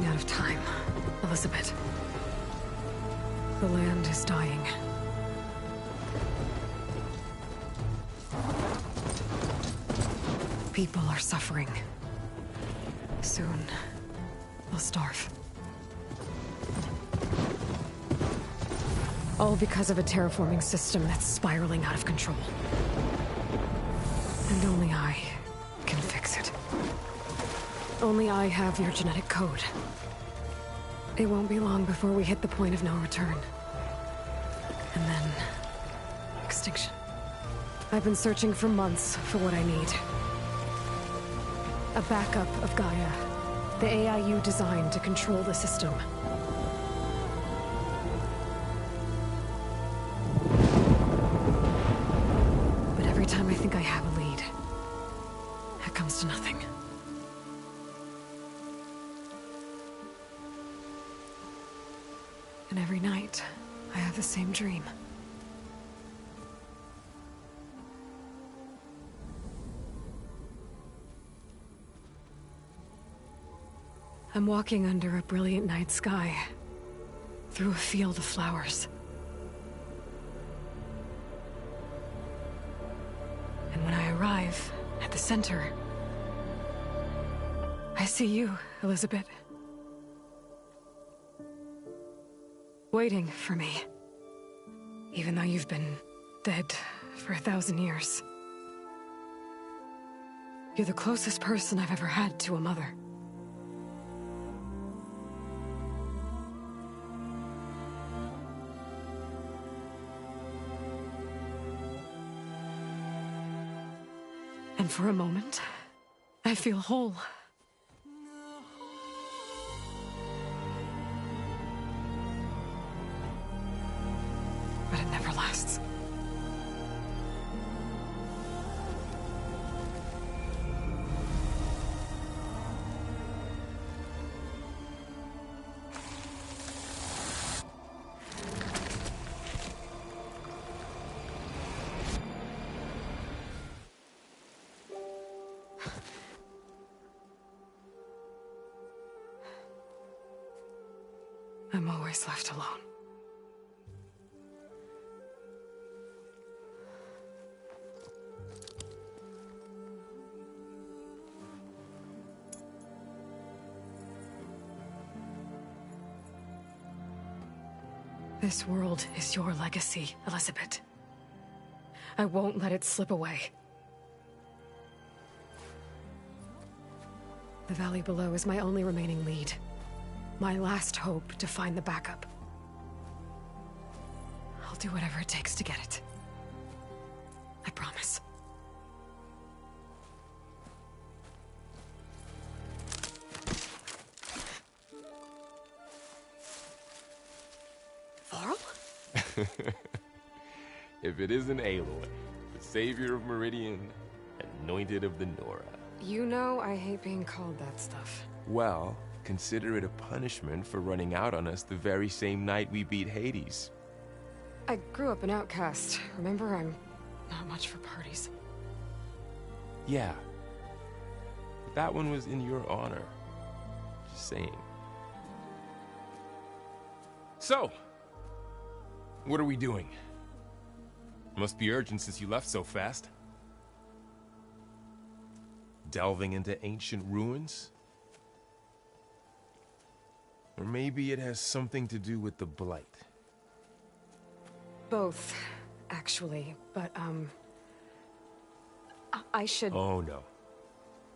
running out of time, Elizabeth. The land is dying. People are suffering. Soon, they'll starve. All because of a terraforming system that's spiraling out of control. And only I can fix it. Only I have your genetic code. It won't be long before we hit the point of no return. And then... extinction. I've been searching for months for what I need. A backup of Gaia. The AI you designed to control the system. But every time I think I have a lead, it comes to nothing. And every night, I have the same dream. I'm walking under a brilliant night sky, through a field of flowers. And when I arrive at the center, I see you, Elizabeth. Waiting for me. Even though you've been dead for 1,000 years. You're the closest person I've ever had to a mother. And for a moment, I feel whole. But it never lasts. I'm always left alone. This world is your legacy, Elizabeth. I won't let it slip away. The valley below is my only remaining lead. My last hope to find the backup. I'll do whatever it takes to get it. I promise. Varl? If it isn't Aloy, the savior of Meridian, anointed of the Nora. You know I hate being called that stuff. Well, consider it a punishment for running out on us the very same night we beat Hades. I grew up an outcast. Remember, I'm not much for parties. Yeah. But that one was in your honor. Just saying. So, what are we doing? Must be urgent since you left so fast. Delving into ancient ruins? Or maybe it has something to do with the Blight. Both, actually, but, I should... Oh, no.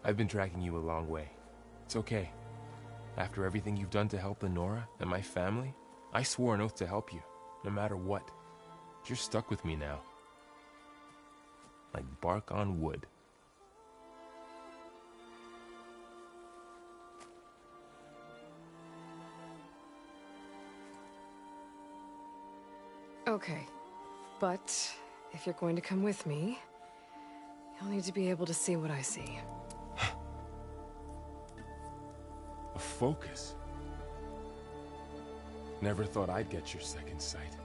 I've been tracking you a long way. It's okay. After everything you've done to help the Nora and my family, I swore an oath to help you, no matter what. You're stuck with me now. Like bark on wood. Okay, but if you're going to come with me, you'll need to be able to see what I see. A focus? Never thought I'd get your second sight.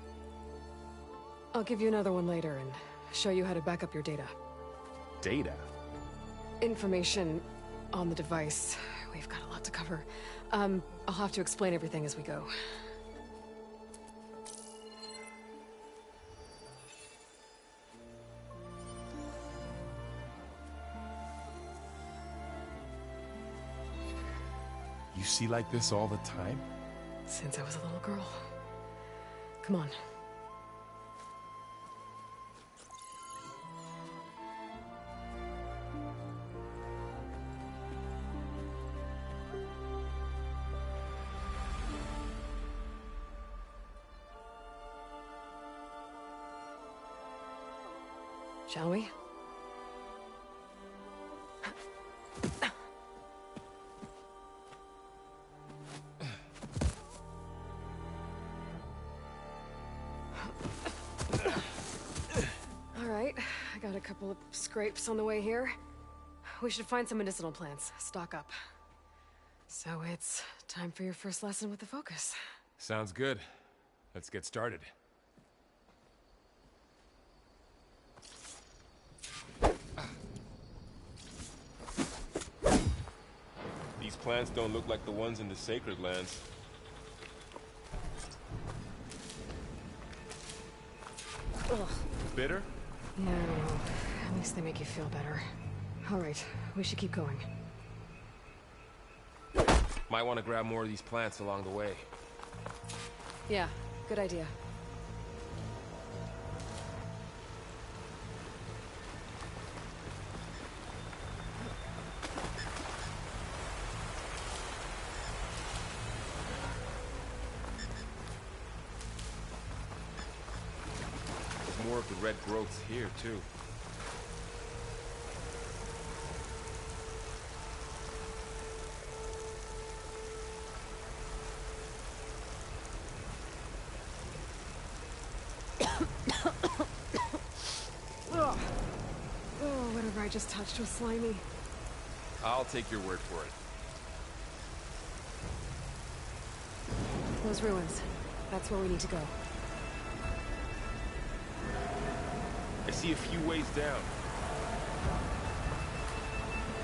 I'll give you another one later and show you how to back up your data. Data? Information on the device. We've got a lot to cover. I'll have to explain everything as we go. You see like this all the time? Since I was a little girl. Come on. Shall we? All right, I got a couple of scrapes on the way here. We should find some medicinal plants, stock up. So it's time for your first lesson with the Focus. Sounds good. Let's get started. These plants don't look like the ones in the Sacred Lands. Ugh. Bitter? No, at least they make you feel better. All right, we should keep going. Might want to grab more of these plants along the way. Yeah, good idea. There's more of the red growths here, too. Ugh. Oh, whatever I just touched was slimy. I'll take your word for it. Those ruins. That's where we need to go. I see a few ways down.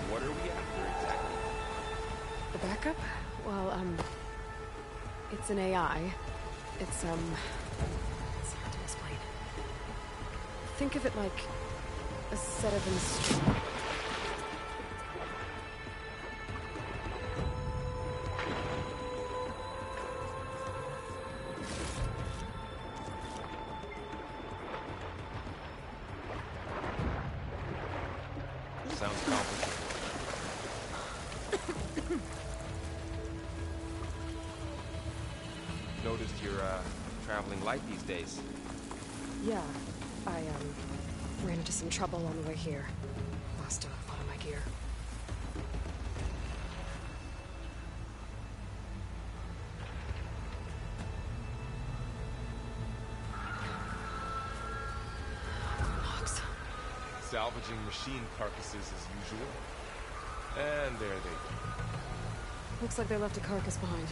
What are we after exactly? The backup? Well, it's an AI. It's hard to explain. Think of it like a set of instructions. Sounds complicated. Noticed you're, traveling light these days. Yeah, I, ran into some trouble on the way here. Lost a lot of my gear. Logs. Salvaging machine carcasses as usual. And there they go. Looks like they left a carcass behind.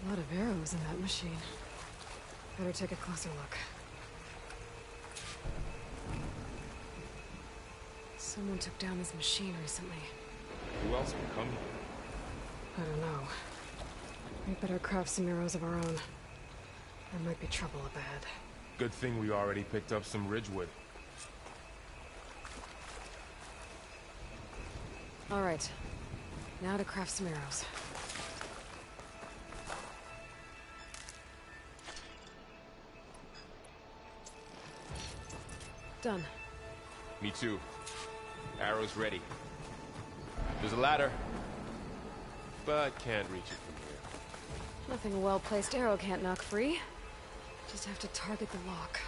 A lot of arrows in that machine. Better take a closer look. Someone took down this machine recently. Who else would come here? I don't know. We better craft some arrows of our own. There might be trouble up ahead. Good thing we already picked up some ridgewood. All right. Now to craft some arrows. Done. Me too. Arrows ready. There's a ladder, but can't reach it from here. Nothing a well-placed arrow can't knock free. Just have to target the lock.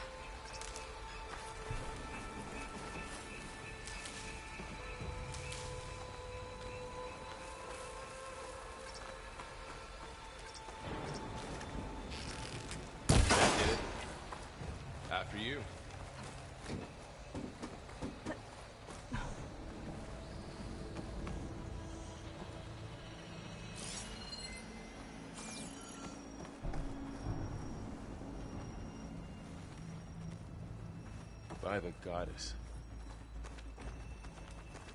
That did it. After you. by the goddess.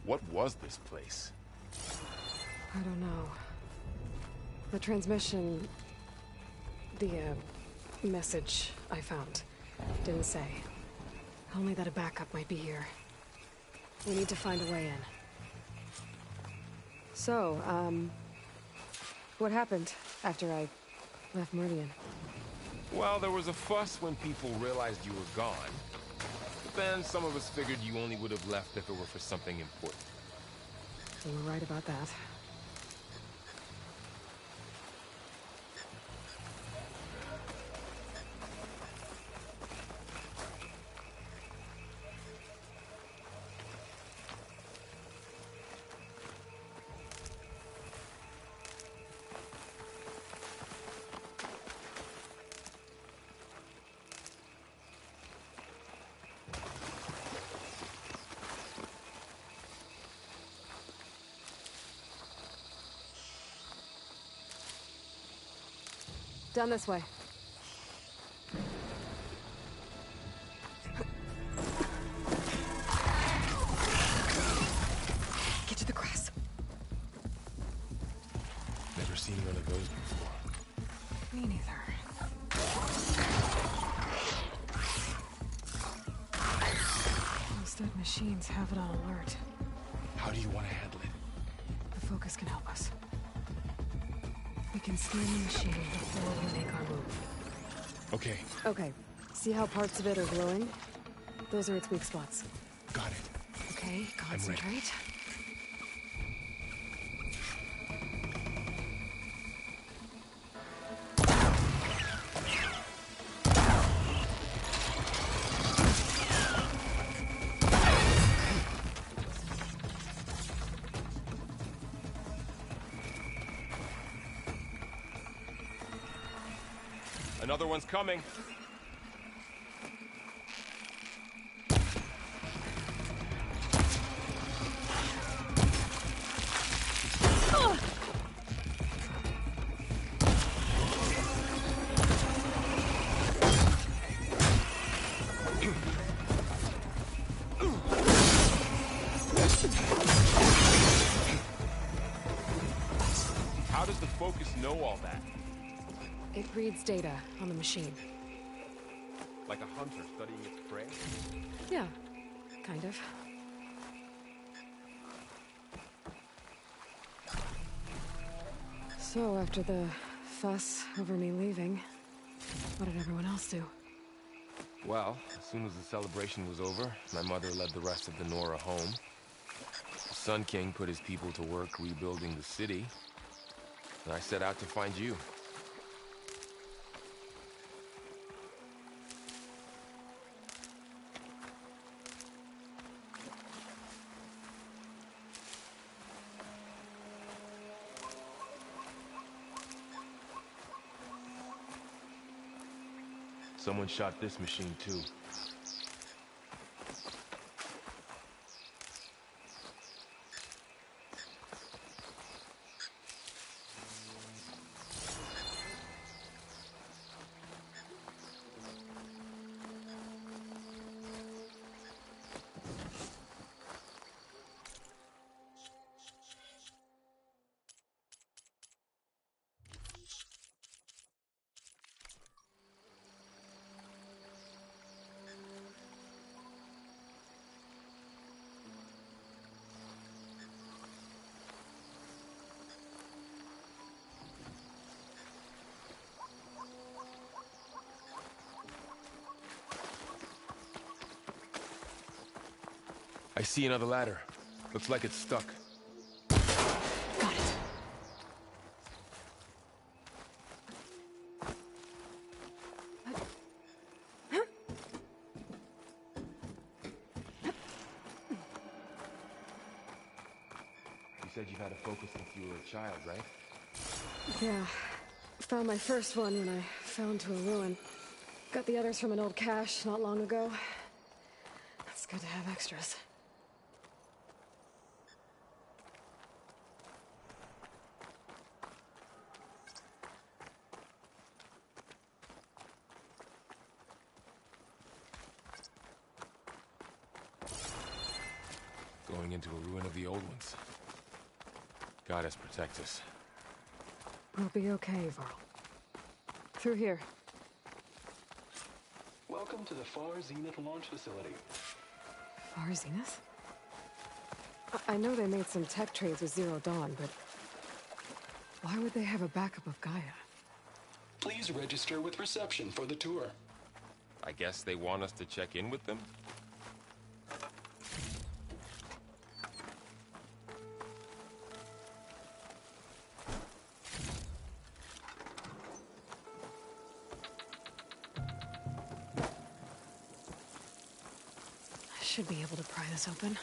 What was this place? I don't know. The transmission... The, message I found didn't say. Only that a backup might be here. We need to find a way in. So, what happened after I left Meridian? Well, there was a fuss when people realized you were gone. But then some of us figured you only would have left if it were for something important. So we're right about that. Down this way. Get to the grass. Never seen one of those before. Me neither. Those dead machines have it on alert. How do you want to handle it? The focus can help us. We can scan the machine before we make our move. Okay, Okay. See how parts of it are glowing? Those are its weak spots. got it. Okay, concentrate. Another one's coming. How does the focus know all that? It reads data on the machine. Like a hunter studying its prey? Yeah, kind of. So, after the fuss over me leaving, what did everyone else do? Well, as soon as the celebration was over, my mother led the rest of the Nora home. The Sun King put his people to work rebuilding the city, and I set out to find you. Someone shot this machine too. I see another ladder. Looks like it's stuck. Got it. You said you've had a focus since you were a child, right? Yeah. Found my first one when I fell into a ruin. Got the others from an old cache not long ago. It's good to have extras. Going into a ruin of the old ones. Goddess protect us. We'll be okay, Varl. Through here. Welcome to the Far Zenith launch facility. Far Zenith? I know they made some tech trades with Zero Dawn, but why would they have a backup of Gaia? Please register with reception for the tour. I guess they want us to check in with them? I should be able to pry this open.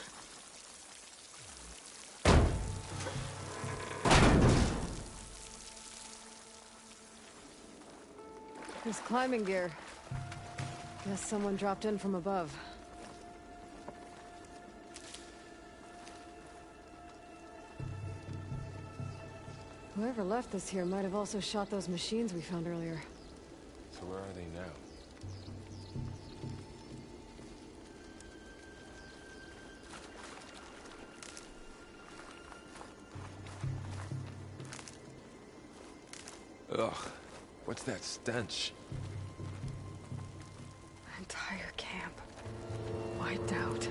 This climbing gear. Guess someone dropped in from above. Whoever left this here might have also shot those machines we found earlier. So where are they now? Ugh, what's that stench? Entire camp. Wiped out.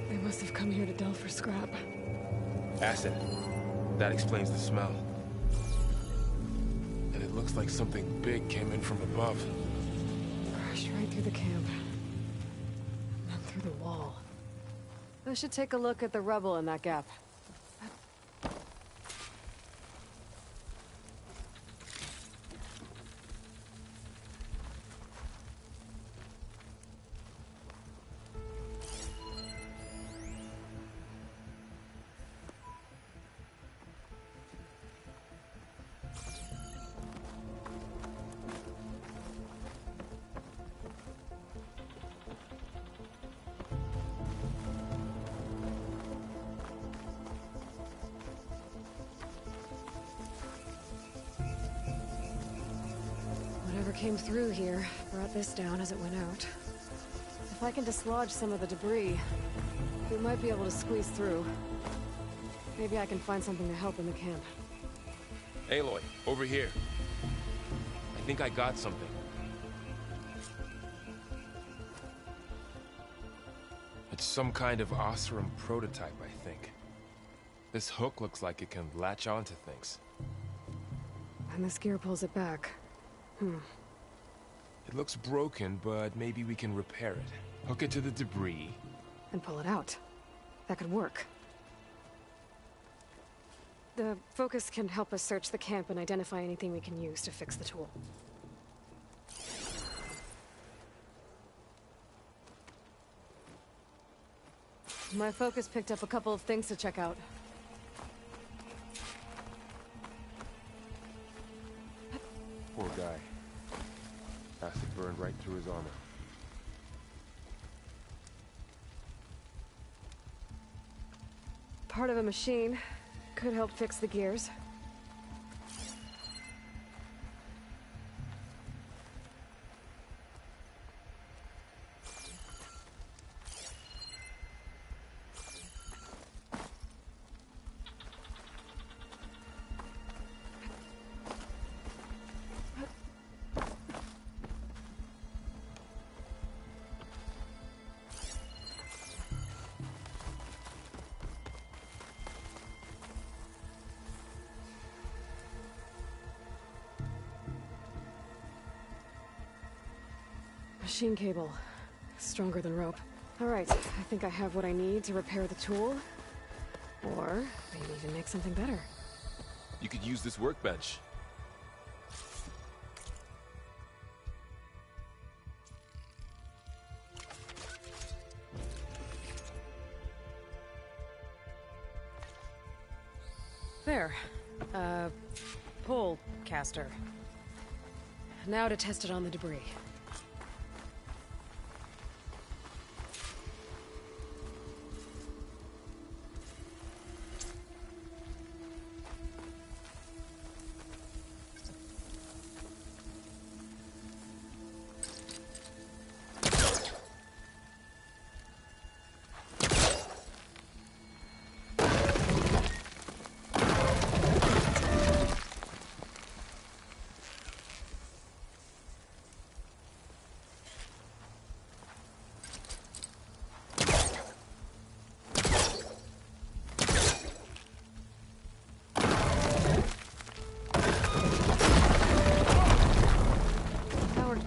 They must have come here to delve for scrap. Acid. That explains the smell. And it looks like something big came in from above. Crashed right through the camp. And then through the wall. I should take a look at the rubble in that gap. Whatever came through here brought this down as it went out. If I can dislodge some of the debris, we might be able to squeeze through. Maybe I can find something to help in the camp. Aloy, over here. I think I got something. It's some kind of Oseram prototype, I think. This hook looks like it can latch onto things. And this gear pulls it back. It looks broken, but maybe we can repair it. Hook it to the debris. And pull it out. That could work. The focus can help us search the camp and identify anything we can use to fix the tool. My focus picked up a couple of things to check out. Poor guy. Acid burned right through his armor. Part of a machine. Could help fix the gears. Machine cable. Stronger than rope. Alright, I think I have what I need to repair the tool. Or maybe even make something better. You could use this workbench. There. Pole caster. Now to test it on the debris.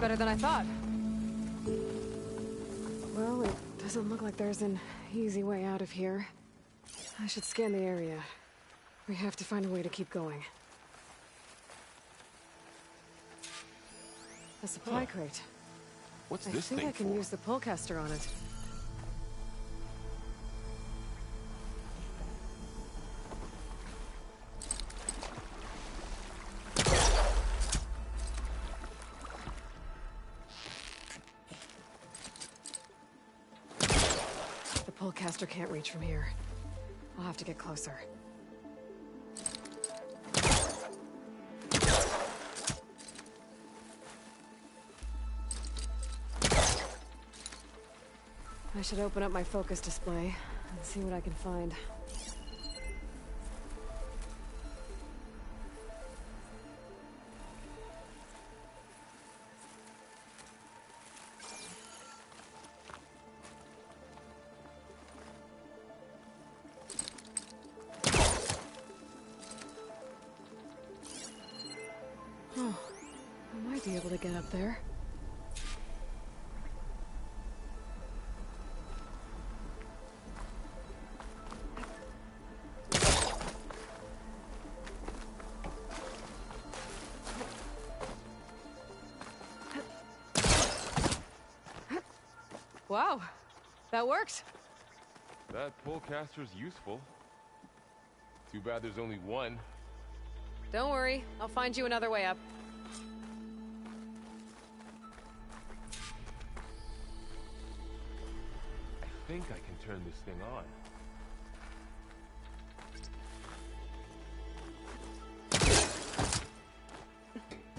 better than I thought. Well, it doesn't look like there's an easy way out of here. I should scan the area. We have to find a way to keep going. A supply crate. What's I this think thing I can for? use the pullcaster on it. The pullcaster can't reach from here. I'll have to get closer. I should open up my focus display and see what I can find. Oh, I might be able to get up there. Wow, that worked. That pullcaster's useful. Too bad there's only one. Don't worry, I'll find you another way up. I think I can turn this thing on.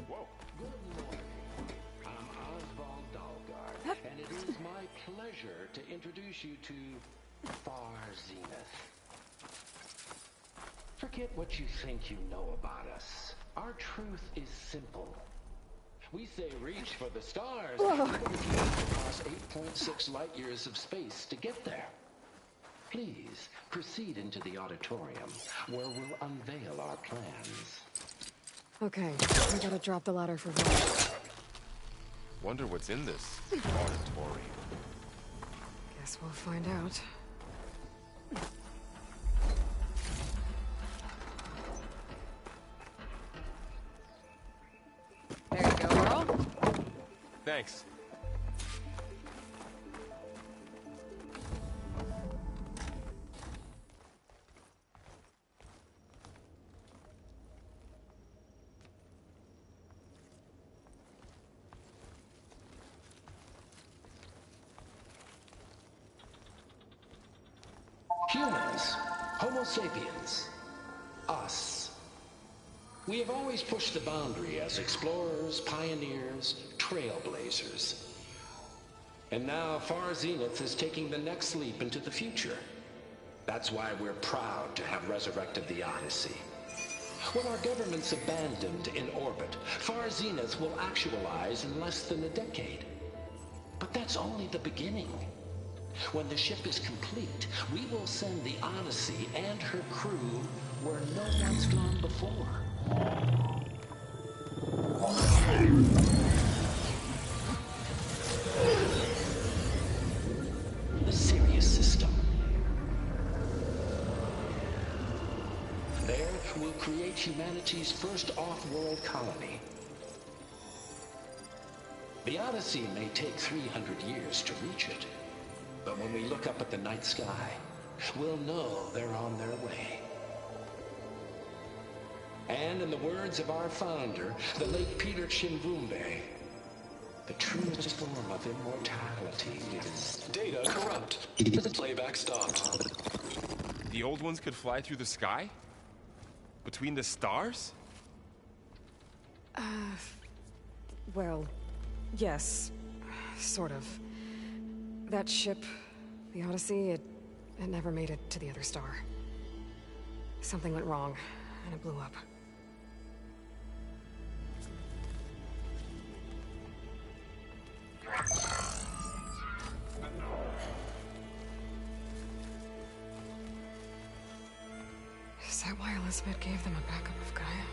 Whoa. Good morning. I'm Oswald Dalgar, and it is my pleasure to introduce you to Far Zenith. Forget what you think you know about us. Our truth is simple. We say reach for the stars. Across 8.6 light years of space to get there. Please proceed into the auditorium, where we'll unveil our plans. Okay, I gotta drop the ladder for Vault. Wonder what's in this auditorium. Guess we'll find out. There you go, girl. Thanks. Humans, Homo sapiens, us. We have always pushed the boundary as explorers, pioneers, trailblazers. And now Far Zenith is taking the next leap into the future. That's why we're proud to have resurrected the Odyssey. When our government's abandoned in orbit, Far Zenith will actualize in less than a decade. But that's only the beginning. When the ship is complete, we will send the Odyssey and her crew where no one's gone before. The Sirius system. There, we'll create humanity's first off-world colony. The Odyssey may take 300 years to reach it. But when we look up at the night sky, we'll know they're on their way. And in the words of our founder, the late Peter Chimvumbe, the truest form of immortality is... Data corrupt. Playback stopped. The old ones could fly through the sky? Between the stars? Well, yes, sort of. That ship, the Odyssey, it never made it to the other star. Something went wrong, and it blew up. Is that why Elizabeth gave them a backup of Gaia?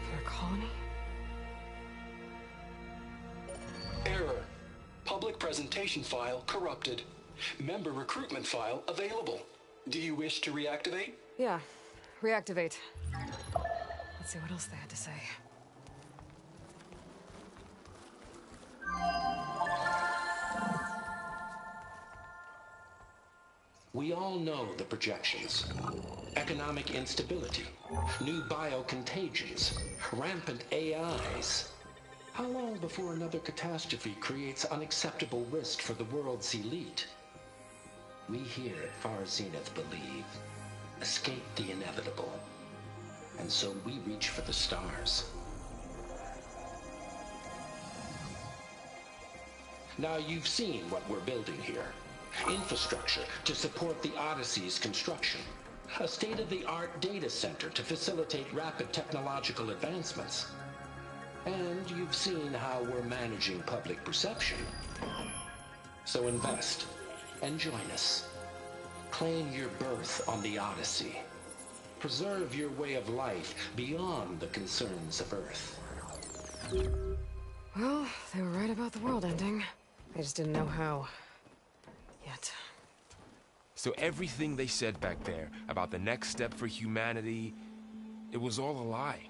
For their colony? presentation file corrupted. Member recruitment file available. Do you wish to reactivate? Yeah, reactivate. Let's see what else they had to say. We all know the projections. Economic instability, new biocontagions, rampant AIs. How long before another catastrophe creates unacceptable risk for the world's elite? We here at Far Zenith believe, escape the inevitable. And so we reach for the stars. Now you've seen what we're building here. Infrastructure to support the Odyssey's construction. A state-of-the-art data center to facilitate rapid technological advancements. And you've seen how we're managing public perception. So invest and join us. Claim your berth on the Odyssey. Preserve your way of life beyond the concerns of Earth. Well, they were right about the world ending. I just didn't know how. Yet. So everything they said back there about the next step for humanity, it was all a lie.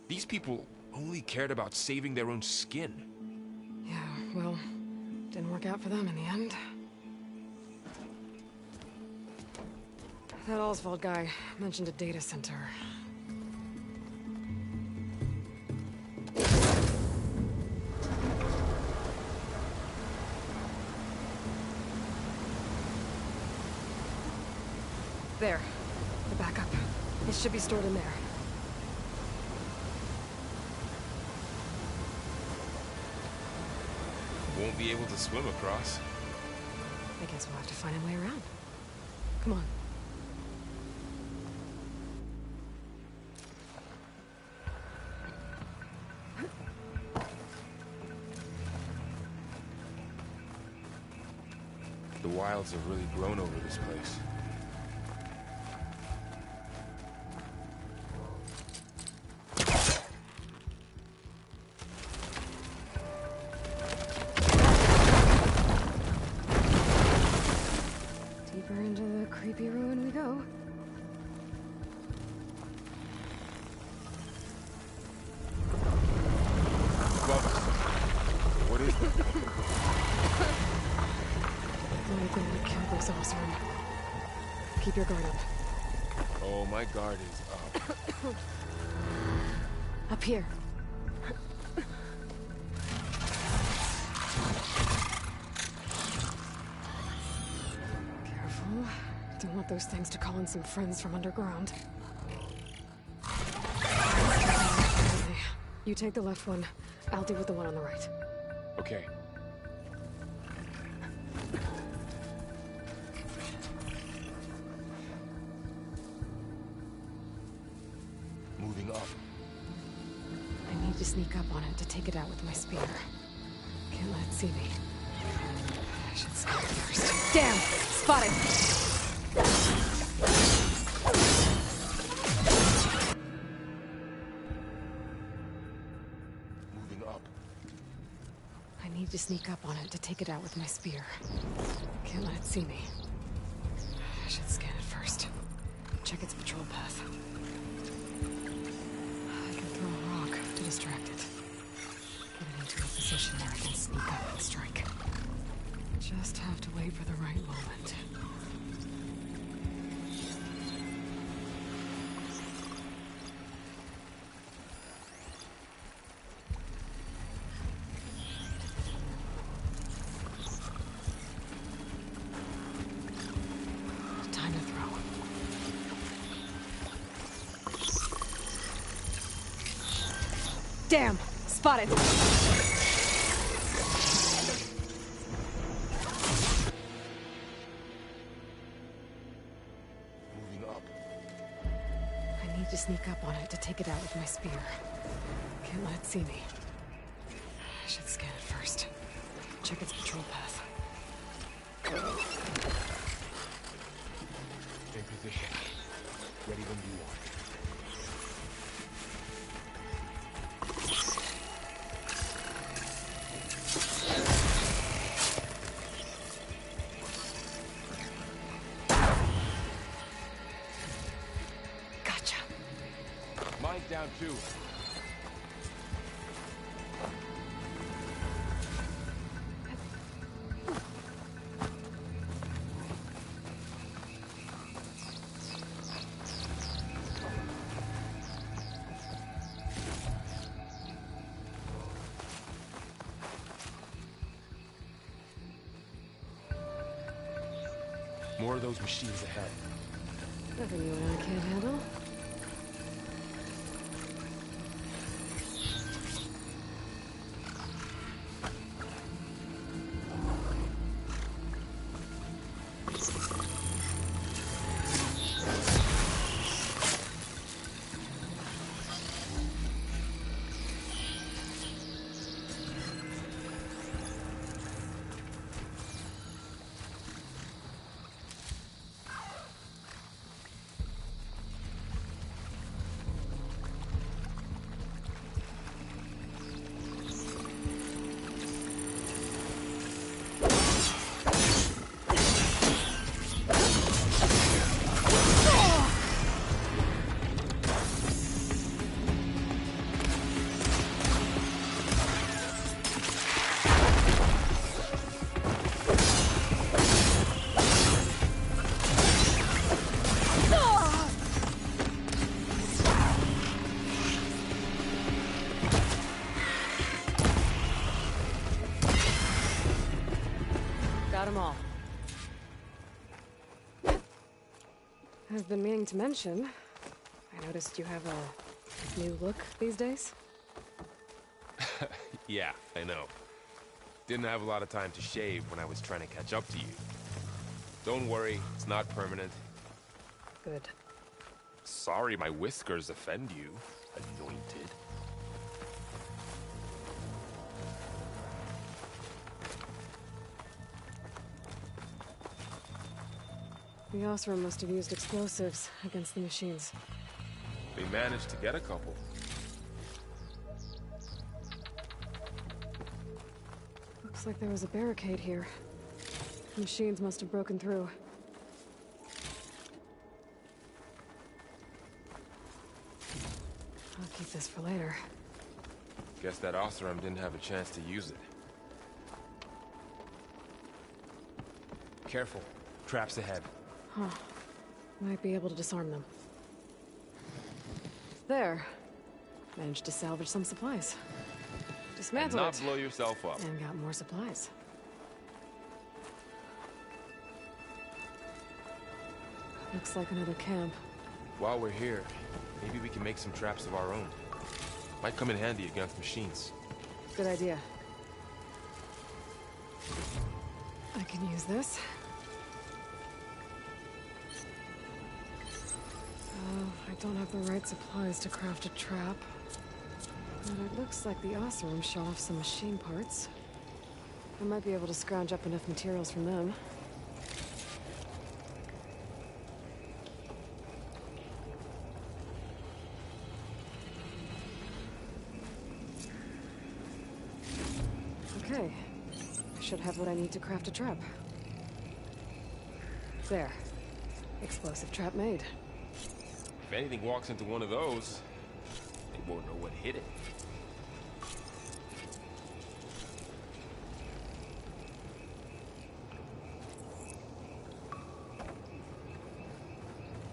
These people only cared about saving their own skin. Yeah, well, didn't work out for them in the end. That Oswald guy mentioned a data center. There. The backup. It should be stored in there. Won't be able to swim across. I guess we'll have to find a way around. Come on. The wilds have really grown over this place. Deeper into the creepy ruin we go. Above us. What is that? Might have been what killed those Osram. Keep your guard up. Oh, my guard is up. Up here. Careful. Don't want those things to call in some friends from underground. You take the left one. I'll deal with the one on the right. Okay. Moving up. I need to sneak up on it to take it out with my spear. Can't let it see me. I should scan it first. Damn! Spotted! Moving up. I need to sneak up on it to take it out with my spear. Can't let it see me. I should scan it first. Check its patrol path. I can throw a rock to distract it. Get it into a position where I can sneak up and strike. Just have to wait for the right moment. Time to throw. Damn! Spotted! Moving up. I need to sneak up on it to take it out with my spear. Can't let it see me. I should scan it first. Check its patrol path. In position. Ready when you are. around too. More of those machines ahead. Nothing you and I can't handle. Got them all. I've been meaning to mention, I noticed you have a new look these days. Yeah, I know. Didn't have a lot of time to shave when I was trying to catch up to you. Don't worry, it's not permanent. Good. Sorry my whiskers offend you, anointed. The Osram must have used explosives against the machines. They managed to get a couple. Looks like there was a barricade here. The machines must have broken through. I'll keep this for later. Guess that Osram didn't have a chance to use it. Careful. Traps ahead. Huh. Might be able to disarm them. There. Managed to salvage some supplies. Dismantle And not it. blow yourself up. And got more supplies. Looks like another camp. While we're here, maybe we can make some traps of our own. Might come in handy against machines. Good idea. I can use this. I don't have the right supplies to craft a trap. But it looks like the Osram show off some machine parts. I might be able to scrounge up enough materials from them. Okay. I should have what I need to craft a trap. There. Explosive trap made. If anything walks into one of those, they won't know what hit it.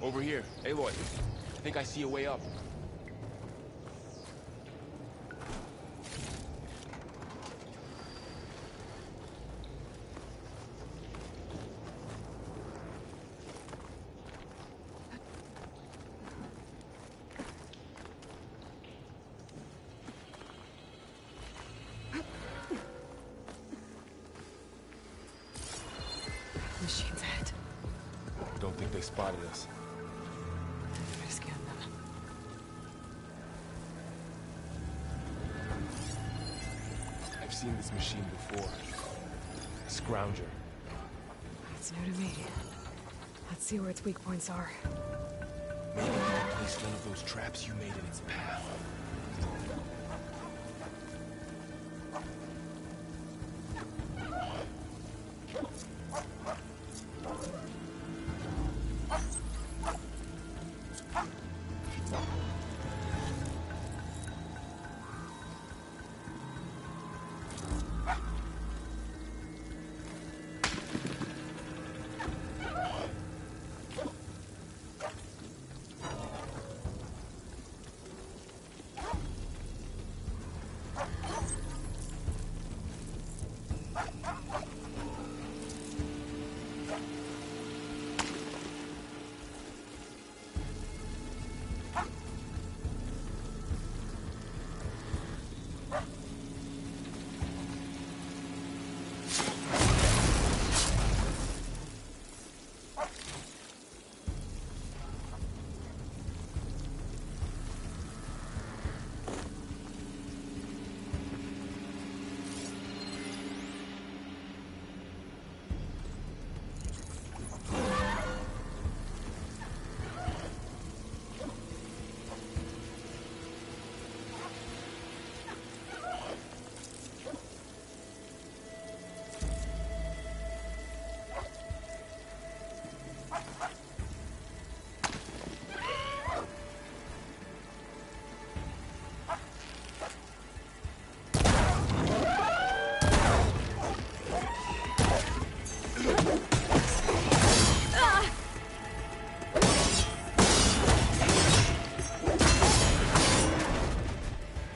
Over here. Aloy, I think I see a way up. Machines ahead. Don't think they spotted us. I scanned them. I've seen this machine before. A scrounger. That's new to me. Let's see where its weak points are. Maybe we can place one of those traps you made in its path.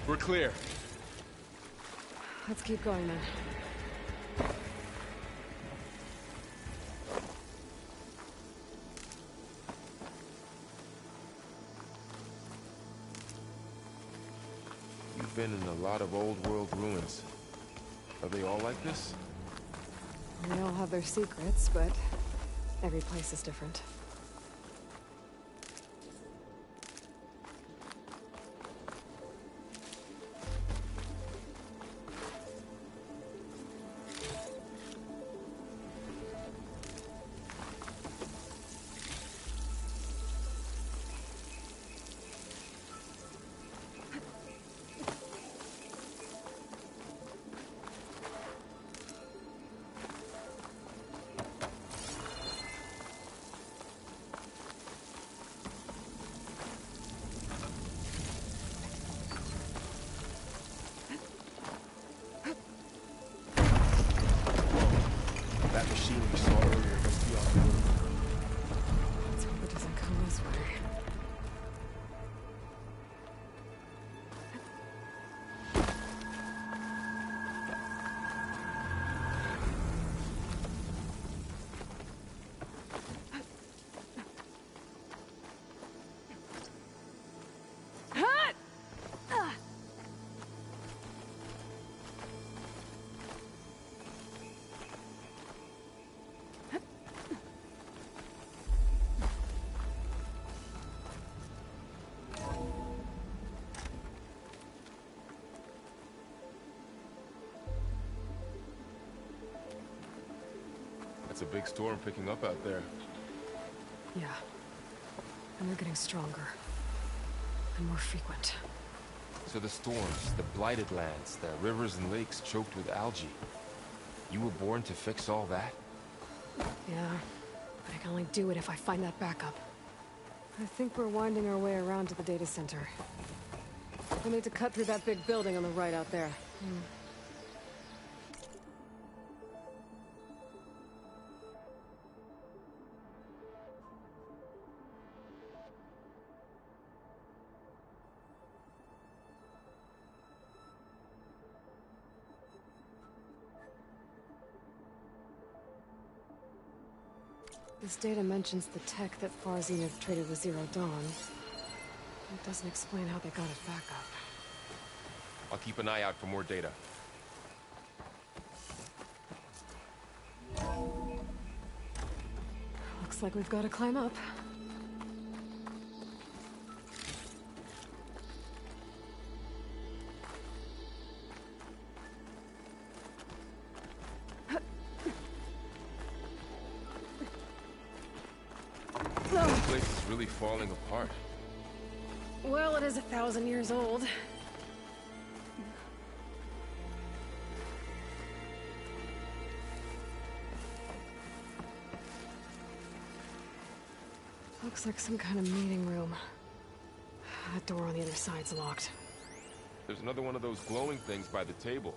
We're clear. Let's keep going then. You've been in a lot of old world ruins. Are they all like this? They all have their secrets, but every place is different. That machine we saw earlier must be on the road. Let's hope it doesn't come this way. It's a big storm picking up out there. Yeah. And they're getting stronger. And more frequent. So the storms, the blighted lands, the rivers and lakes choked with algae. You were born to fix all that? Yeah. But I can only do it if I find that backup. I think we're winding our way around to the data center. We'll need to cut through that big building on the right out there. This data mentions the tech that Far Zenith traded with Zero Dawn. It doesn't explain how they got it back up. I'll keep an eye out for more data. Looks like we've got to climb up. This place is really falling apart. Well, it is 1,000 years old. Looks like some kind of meeting room. That door on the other side's locked. There's another one of those glowing things by the table.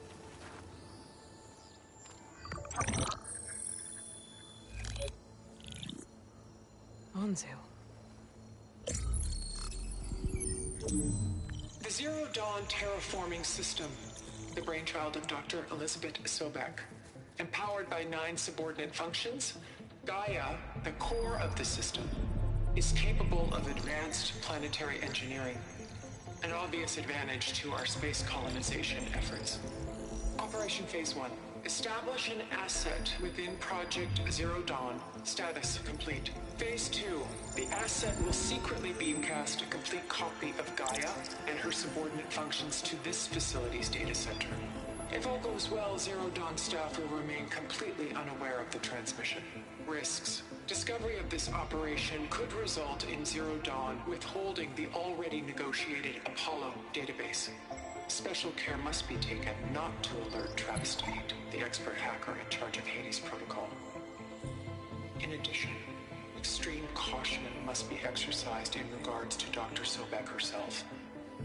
Anzu. The Zero Dawn terraforming system, the brainchild of Dr. Elizabeth Sobek. Empowered by 9 subordinate functions, Gaia, the core of the system, is capable of advanced planetary engineering, an obvious advantage to our space colonization efforts. Operation Phase 1. Establish an asset within Project Zero Dawn. Status complete. Phase 2. The asset will secretly beamcast a complete copy of Gaia and her subordinate functions to this facility's data center. If all goes well, Zero Dawn staff will remain completely unaware of the transmission. Risks. Discovery of this operation could result in Zero Dawn withholding the already negotiated Apollo database. Special care must be taken not to alert Travis Tate, the expert hacker in charge of Hades Protocol. In addition, extreme caution must be exercised in regards to Dr. Sobek herself.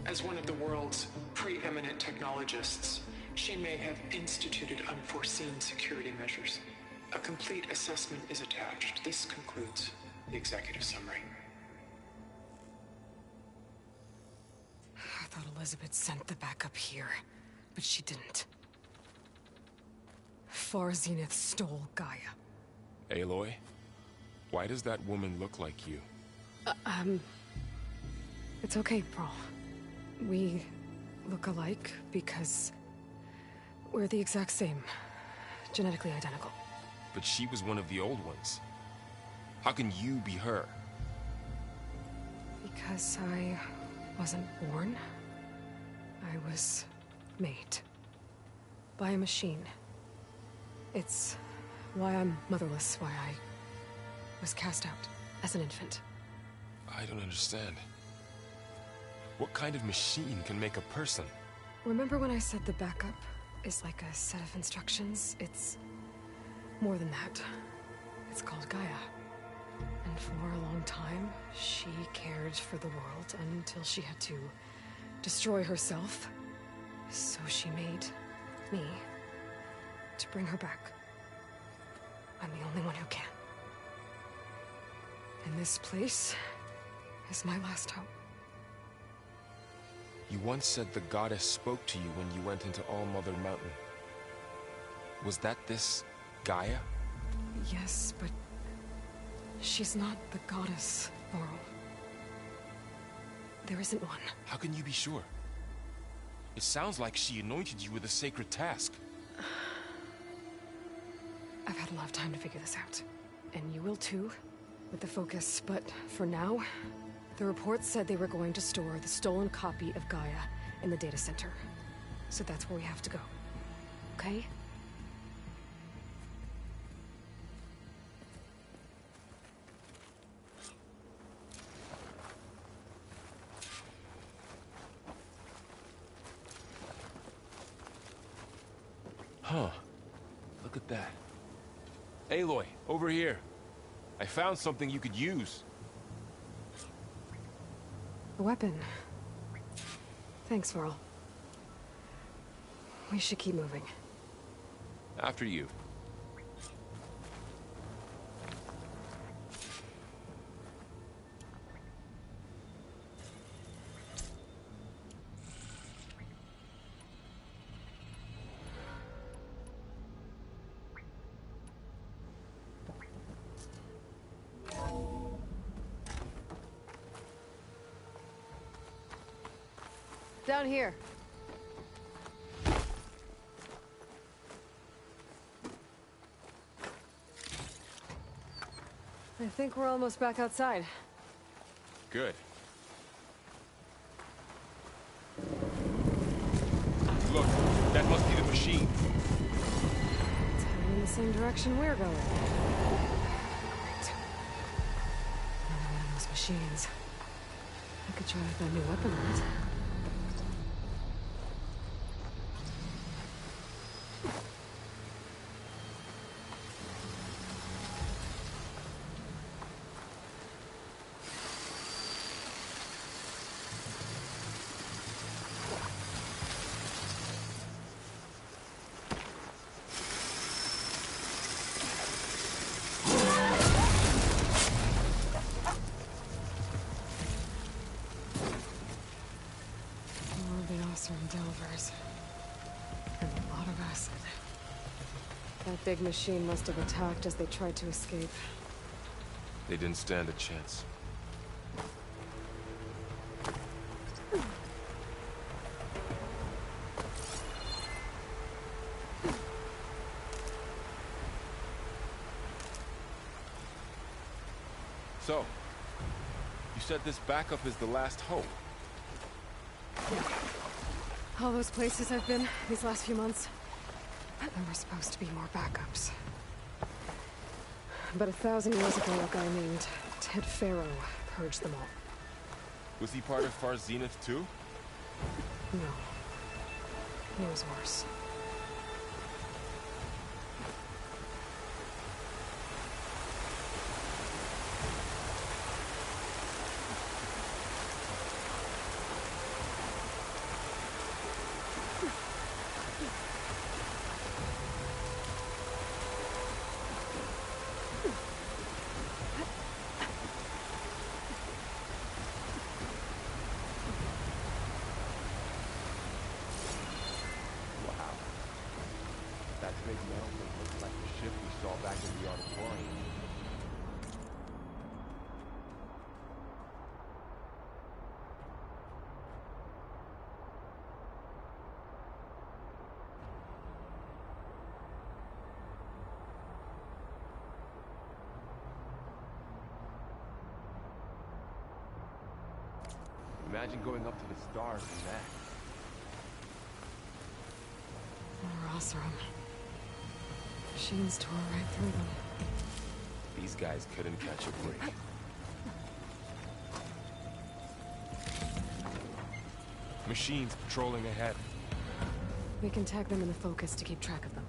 As one of the world's preeminent technologists, she may have instituted unforeseen security measures. A complete assessment is attached. This concludes the executive summary. I thought Elizabeth sent the backup here, but she didn't. Far Zenith stole Gaia. Aloy? Why does that woman look like you? It's okay, Pearl. We look alike because we're the exact same. Genetically identical. But she was one of the old ones. How can you be her? Because I wasn't born. I was made. By a machine. It's why I'm motherless, why I was cast out as an infant. I don't understand. What kind of machine can make a person? Remember when I said the backup is like a set of instructions? It's more than that. It's called Gaia. And for a long time, she cared for the world until she had to destroy herself. So she made me to bring her back. I'm the only one who can. And this place is my last hope. You once said the goddess spoke to you when you went into All Mother Mountain. Was that this Gaia? Yes, but she's not the goddess, Laurel. There isn't one. How can you be sure? It sounds like she anointed you with a sacred task. I've had a lot of time to figure this out. And you will too, with the focus. But for now, the reports said they were going to store the stolen copy of Gaia in the data center. So that's where we have to go. Okay? Huh. Look at that. Aloy, over here. I found something you could use. A weapon. Thanks, Varl. We should keep moving. After you. Down here. I think we're almost back outside. Good. Look, that must be the machine. It's heading in the same direction we're going. Great. Another one of those machines. I could try with that new weapon on it. That big machine must have attacked as they tried to escape. They didn't stand a chance. So, you said this backup is the last hope. All those places I've been these last few months, there were supposed to be more backups. But 1,000 years ago, a guy named Ted Faro purged them all. Was he part of Far's Zenith too? No. He was worse. Big metal thing looks like the ship we saw back in the auditorium. Imagine going up to the stars in that. Rossrum. Machines tore right through them. These guys couldn't catch a break. Machines patrolling ahead. We can tag them in the focus to keep track of them.